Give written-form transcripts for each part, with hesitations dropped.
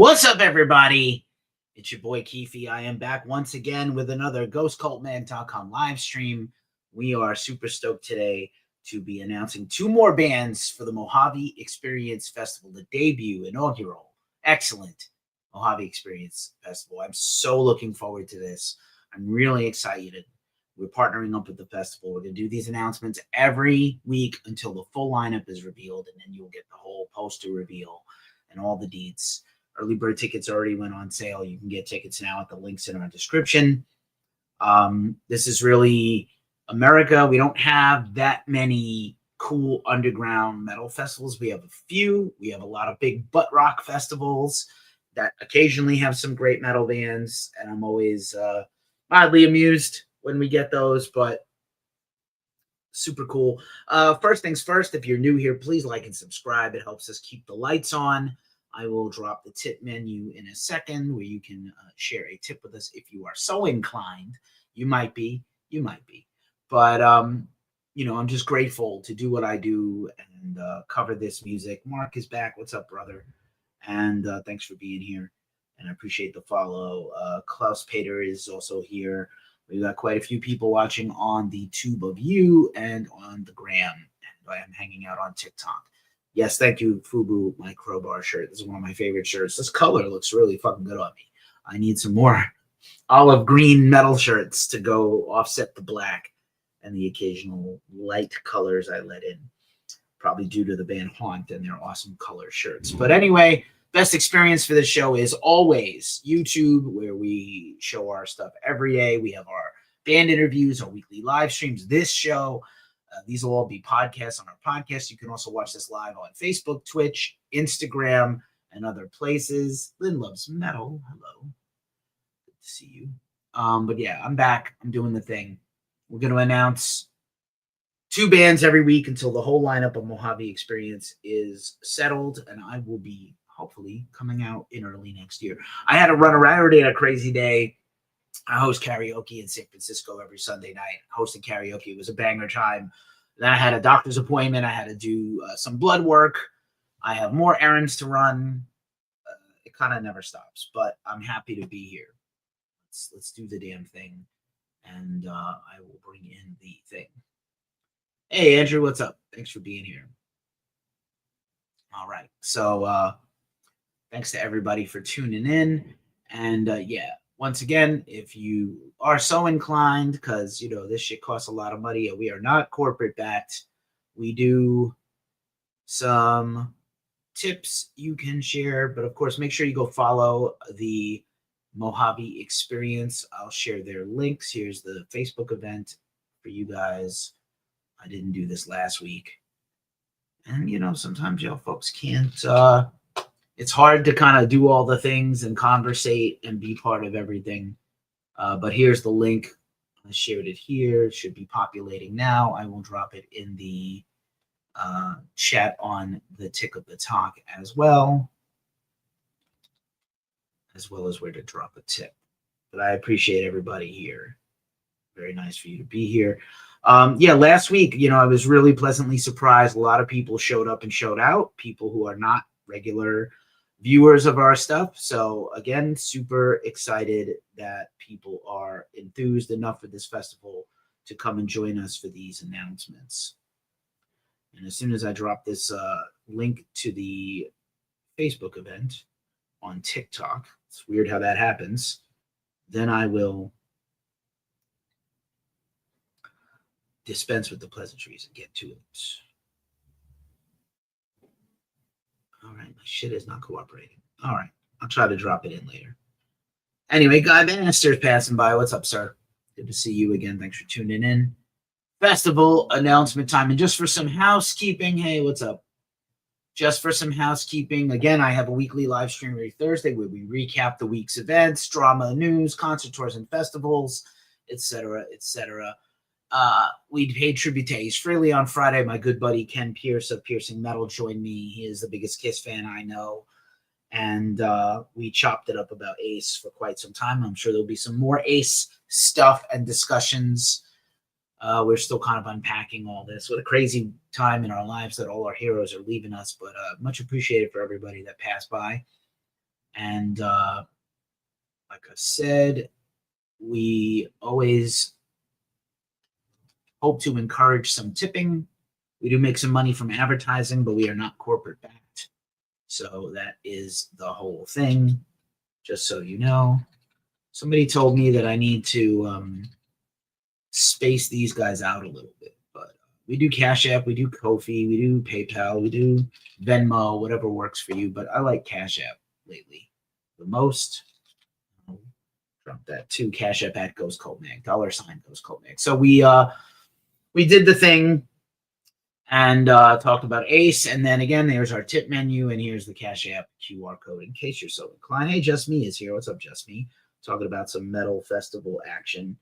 What's up, everybody? It's your boy Keefy. I am back once again with another GhostCultMan.com live stream. We are super stoked today to be announcing two more bands for the Mojave Experience Festival, the debut, inaugural, excellent Mojave Experience Festival. I'm so looking forward to this. I'm really excited. We're partnering up with the festival. We're going to do these announcements every week until the full lineup is revealed, and then you'll get the whole poster reveal and all the deets. Early bird tickets already went on sale. You can get tickets now at the links in our description. This is really America. We don't have that many cool underground metal festivals. We have a few. We have a lot of big butt rock festivals that occasionally have some great metal bands, and I'm always mildly amused when we get those, but super cool. First things first, if you're new here, please like and subscribe. It helps us keep the lights on. I will drop the tip menu in a second where you can share a tip with us if you are so inclined. You might be. But, I'm just grateful to do what I do and cover this music. Mark is back. What's up, brother? And thanks for being here. And I appreciate the follow. Klaus Pater is also here. We've got quite a few people watching on the Tube of You and on the Gram. And I am hanging out on TikTok. Yes, thank you, Fubu, my crowbar shirt. This is one of my favorite shirts. This color looks really fucking good on me. I need some more olive green metal shirts to go offset the black and the occasional light colors I let in. Probably due to the band Haunt and their awesome color shirts. But anyway, best experience for this show is always YouTube, where we show our stuff every day. We have our band interviews, our weekly live streams, this show. These will all be podcasts on our podcast. You can also watch this live on Facebook, Twitch, Instagram, and other places. Lynn loves metal. Hello. Good to see you. But yeah, I'm back. I'm doing the thing. We're going to announce two bands every week until the whole lineup of Mojave Experience is settled, and I will be hopefully coming out in early next year. I had to run around. I already had a crazy day. I host karaoke in San Francisco every Sunday night. Hosting karaoke, it was a banger time. Then I had a doctor's appointment. I had to do some blood work. I have more errands to run. It kind of never stops, but I'm happy to be here. Let's do the damn thing, and I will bring in the thing. Hey, Andrew, what's up? Thanks for being here. All right, so thanks to everybody for tuning in, and yeah. Once again, if you are so inclined, because, this shit costs a lot of money, and we are not corporate backed, we do some tips you can share. But, of course, make sure you go follow the Mojave Experience. I'll share their links. Here's the Facebook event for you guys. I didn't do this last week. And, sometimes y'all folks can't... It's hard to kind of do all the things and conversate and be part of everything. But here's the link. I shared it here. It should be populating now. I will drop it in the chat on the Tick of the Talk as well as where to drop a tip. But I appreciate everybody here. Very nice for you to be here. Yeah, last week, I was really pleasantly surprised. A lot of people showed up and showed out. People who are not regular viewers of our stuff. So again, super excited that people are enthused enough for this festival to come and join us for these announcements. And as soon as I drop this link to the Facebook event on TikTok, it's weird how that happens, then I will dispense with the pleasantries and get to it. All right, my shit is not cooperating. All right, I'll try to drop it in later. Anyway, Guy Bannister's passing by. What's up, sir? Good to see you again. Thanks for tuning in. Festival announcement time. And just for some housekeeping, hey, what's up? Just for some housekeeping, again, I have a weekly live stream every Thursday where we recap the week's events, drama, news, concert tours and festivals, etc., etc. We paid tribute to Ace Frehley on Friday. My good buddy Ken Pierce of Piercing Metal joined me. He is the biggest Kiss fan I know. And we chopped it up about Ace for quite some time. I'm sure there'll be some more Ace stuff and discussions. We're still kind of unpacking all this. What a crazy time in our lives that all our heroes are leaving us. But much appreciated for everybody that passed by. And like I said, we always hope to encourage some tipping. We do make some money from advertising, but we are not corporate backed. So that is the whole thing, just so you know. Somebody told me that I need to space these guys out a little bit, but we do Cash App, we do Kofi, we do PayPal, we do Venmo, whatever works for you. But I like Cash App lately the most. I'll drop that too. Cash App at Ghost Cult Mag, $sign Ghost Cult Mag. So we did the thing and talked about Ace, and then again, there's our tip menu, and here's the Cash App QR code in case you're so inclined. Hey, Just Me is here. What's up, Just Me? Talking about some metal festival action.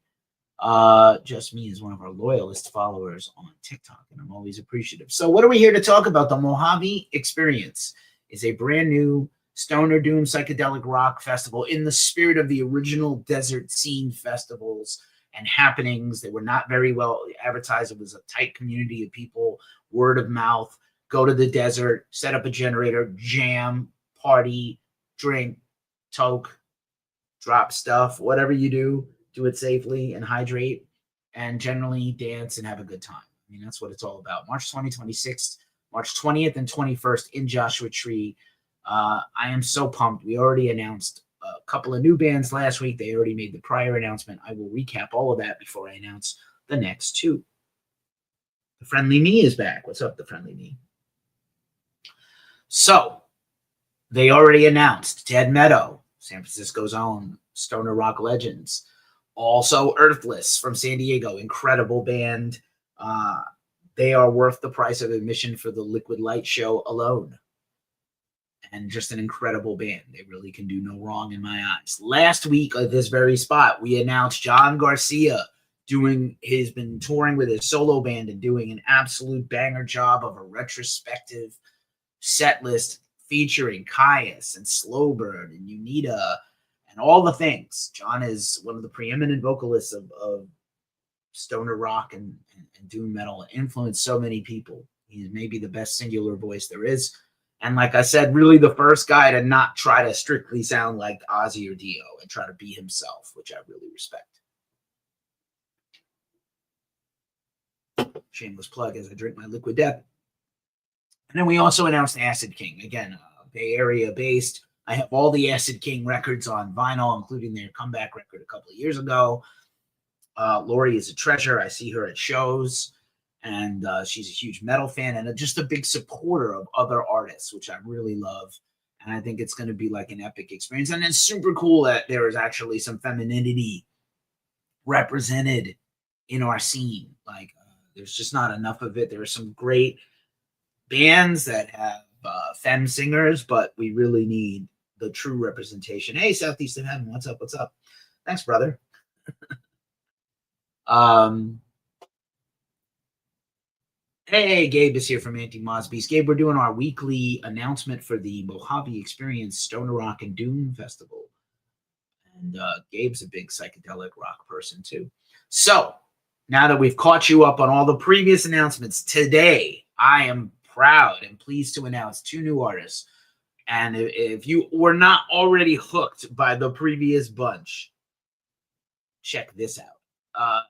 Just Me is one of our loyalist followers on TikTok, and I'm always appreciative. So what are we here to talk about? The Mojave Experience is a brand new stoner doom psychedelic rock festival in the spirit of the original desert scene festivals and happenings. They were not very well advertised. It was a tight community of people, word of mouth, go to the desert, set up a generator, jam, party, drink, toke, drop stuff, whatever you do it safely and hydrate, and generally dance and have a good time. I mean, that's what it's all about. March 2026, March 20th and 21st in Joshua Tree. I am so pumped. We already announced a couple of new bands last week. They already made the prior announcement. I will recap all of that before I announce the next two. The Friendly Me is back. What's up, The Friendly Me? So, they already announced Dead Meadow, San Francisco's own stoner rock legends. Also, Earthless from San Diego, incredible band. They are worth the price of admission for the Liquid Light show alone. And just an incredible band. They really can do no wrong in my eyes. Last week at this very spot, we announced John Garcia he's been touring with his solo band and doing an absolute banger job of a retrospective set list featuring Caius and Slowbird and Unita and all the things. John is one of the preeminent vocalists of stoner rock and doom metal, influenced so many people. He's maybe the best singular voice there is. And like I said, really the first guy to not try to strictly sound like Ozzy or Dio and try to be himself, which I really respect. Shameless plug as I drink my Liquid Death. And then we also announced Acid King. Again, Bay Area based. I have all the Acid King records on vinyl, including their comeback record a couple of years ago. Lori is a treasure. I see her at shows, and she's a huge metal fan and just a big supporter of other artists, which I really love. And I think it's going to be like an epic experience. And it's super cool that there is actually some femininity represented in our scene. Like, there's just not enough of it. There are some great bands that have femme singers, but we really need the true representation. Hey, Southeast of Heaven, what's up? What's up? Thanks, brother. Hey, Gabe is here from Anti-Mosby's. Gabe, we're doing our weekly announcement for the Mojave Experience Stoner Rock and Doom Festival. And Gabe's a big psychedelic rock person, too. So, now that we've caught you up on all the previous announcements, today I am proud and pleased to announce two new artists. And if you were not already hooked by the previous bunch, check this out.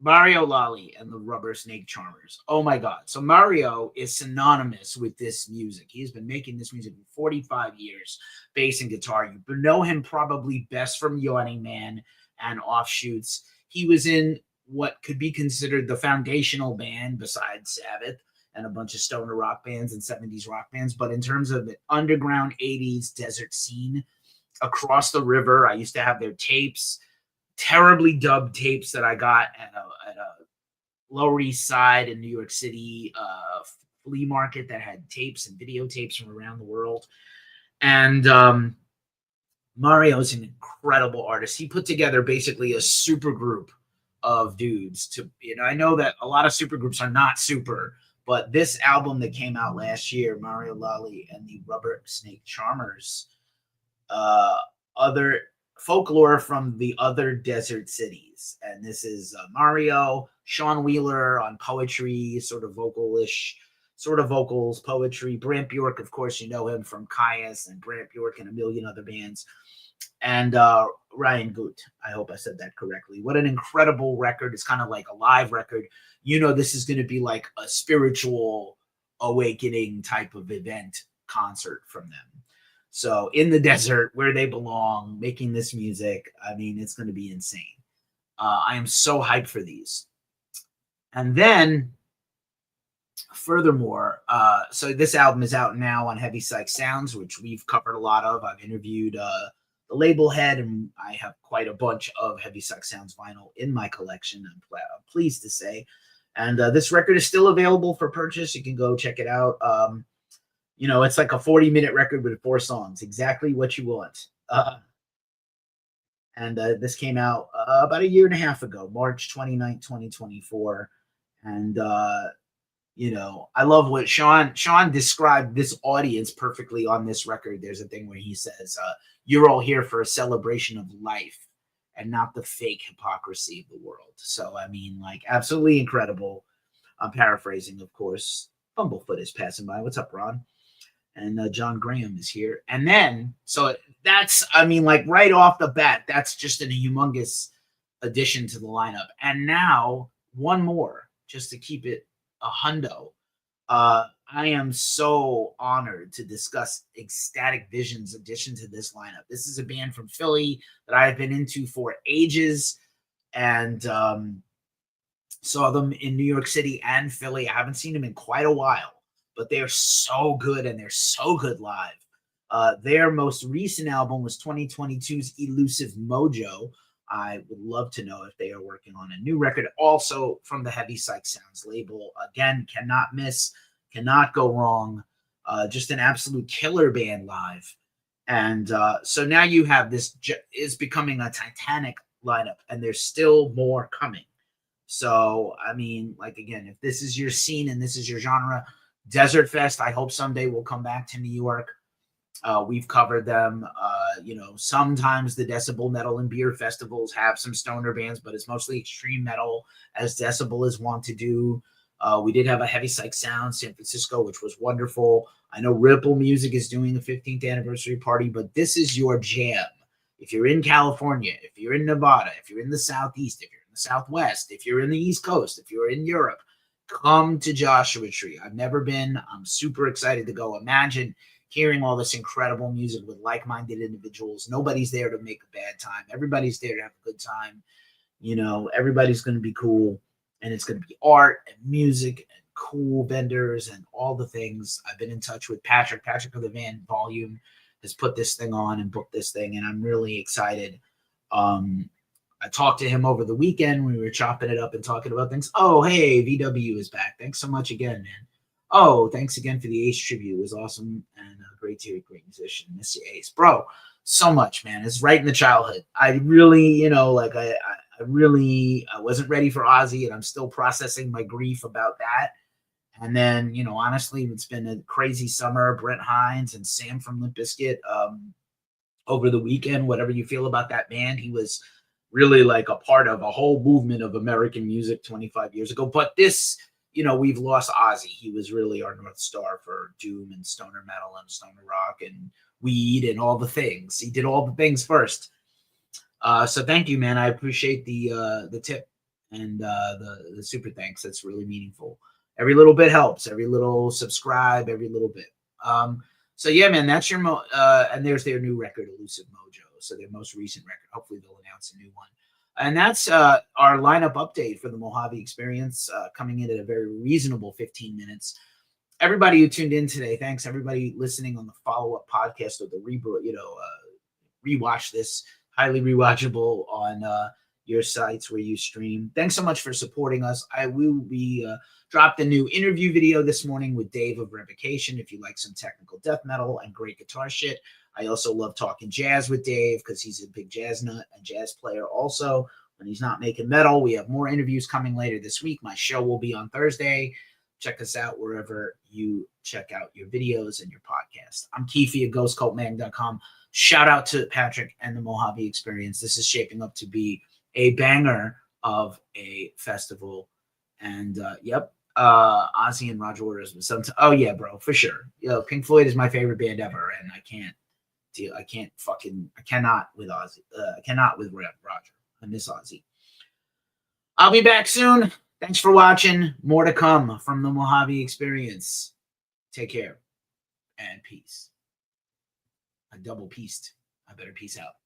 Mario Lally and the Rubber Snake Charmers. Oh my God. So Mario is synonymous with this music. He's been making this music for 45 years, bass and guitar. You know him probably best from Yawning Man and Offshoots. He was in what could be considered the foundational band besides Sabbath and a bunch of stoner rock bands and 70s rock bands. But in terms of the underground 80s desert scene across the river, I used to have their tapes, terribly dubbed tapes that I got at a Lower East Side in New York City flea market that had tapes and videotapes from around the world. And Mario is an incredible artist. He put together basically a super group of dudes. I know that a lot of super groups are not super, but this album that came out last year, Mario Lally and the Rubber Snake Charmers, other folklore from the other desert cities. And this is Mario, Sean Wheeler on poetry, sort of vocalish sort of vocals, poetry. Brant Bjork, of course, you know him from Caius and Brant Bjork and a million other bands. And Ryan Gut. I hope I said that correctly. What an incredible record. It's kind of like a live record. You know, this is going to be like a spiritual awakening type of event concert from them. So in the desert where they belong, making this music, I mean, it's going to be insane. I am so hyped for these. And then, furthermore, so this album is out now on Heavy Psych Sounds, which we've covered a lot of. I've interviewed the label head, and I have quite a bunch of Heavy Psych Sounds vinyl in my collection, I'm pleased to say. And this record is still available for purchase. You can go check it out. You know, it's like a 40-minute record with 4 songs, exactly what you want. And this came out about a year and a half ago, March 29th, 2024. And, you know, I love what Sean described this audience perfectly on this record. There's a thing where he says, you're all here for a celebration of life and not the fake hypocrisy of the world. So, I mean, like, absolutely incredible. I'm paraphrasing, of course. Bumblefoot is passing by. What's up, Ron? And John Graham is here. And then, so that's, I mean, like right off the bat, that's just a humongous addition to the lineup. And now one more, just to keep it a hundo. I am so honored to discuss Ecstatic Vision's addition to this lineup. This is a band from Philly that I've been into for ages, and saw them in New York City and Philly. I haven't seen them in quite a while, but they're so good, and they're so good live. Their most recent album was 2022's Elusive Mojo. I would love to know if they are working on a new record, also from the Heavy Psych Sounds label. Again, cannot miss, cannot go wrong. Just an absolute killer band live. And so now you have this, is becoming a titanic lineup, and there's still more coming. So, I mean, like, again, if this is your scene and this is your genre, Desert Fest, I hope someday will come back to New York. We've covered them. You know, sometimes the Decibel Metal and Beer festivals have some stoner bands, but it's mostly extreme metal, as Decibel is wont to do. We did have a Heavy Psych Sound San Francisco, which was wonderful. I know Ripple Music is doing a 15th anniversary party, but this is your jam. If you're in California, if you're in Nevada, if you're in the Southeast, if you're in the Southwest, if you're in the East Coast, if you're in Europe, come to Joshua Tree. I've never been. I'm super excited to go. Imagine hearing all this incredible music with like-minded individuals. Nobody's there to make a bad time. Everybody's there to have a good time. You know, everybody's going to be cool, and it's going to be art and music and cool vendors and all the things. I've been in touch with Patrick of the Van Volume, has put this thing on and booked this thing, and I'm really excited. I talked to him over the weekend. We were chopping it up and talking about things. Oh, hey, VW is back. Thanks so much again, man. Oh, thanks again for the Ace tribute. It was awesome, and great to hear, great musician. Miss you, Ace. Bro, so much, man. It's right in the childhood. I really, you know, like I wasn't ready for Ozzy, and I'm still processing my grief about that. And then, you know, honestly, it's been a crazy summer. Brent Hines and Sam from Limp Bizkit over the weekend. Whatever you feel about that band, he was really like a part of a whole movement of American music 25 years ago. But this, you know, we've lost Ozzy. He was really our North Star for doom and stoner metal and stoner rock and weed and all the things. He did all the things first. So thank you, man. I appreciate the tip and the super thanks. That's really meaningful. Every little bit helps. Every little subscribe, every little bit. So yeah, man, that's your and there's their new record, Elusive Mojo. So their most recent record. Hopefully they'll announce a new one. And that's our lineup update for the Mojave Experience, coming in at a very reasonable 15 minutes. Everybody who tuned in today, thanks. Everybody listening on the follow-up podcast or the rewatch this, highly rewatchable on your sites where you stream. Thanks so much for supporting us. I will be dropped a new interview video this morning with Dave of Revocation. If you like some technical death metal and great guitar shit. I also love talking jazz with Dave because he's a big jazz nut and jazz player also. When he's not making metal, we have more interviews coming later this week. My show will be on Thursday. Check us out wherever you check out your videos and your podcast. I'm Keefy at ghostcultmag.com. Shout out to Patrick and the Mojave Experience. This is shaping up to be a banger of a festival. And yep, Ozzy and Roger Waters was sometimes. Oh yeah, bro, for sure. Pink Floyd is my favorite band ever, and I cannot with Ozzy. I cannot with Roger. I miss Ozzy. I'll be back soon. Thanks for watching. More to come from the Mojave Experience. Take care and peace. I double peaced. I better peace out.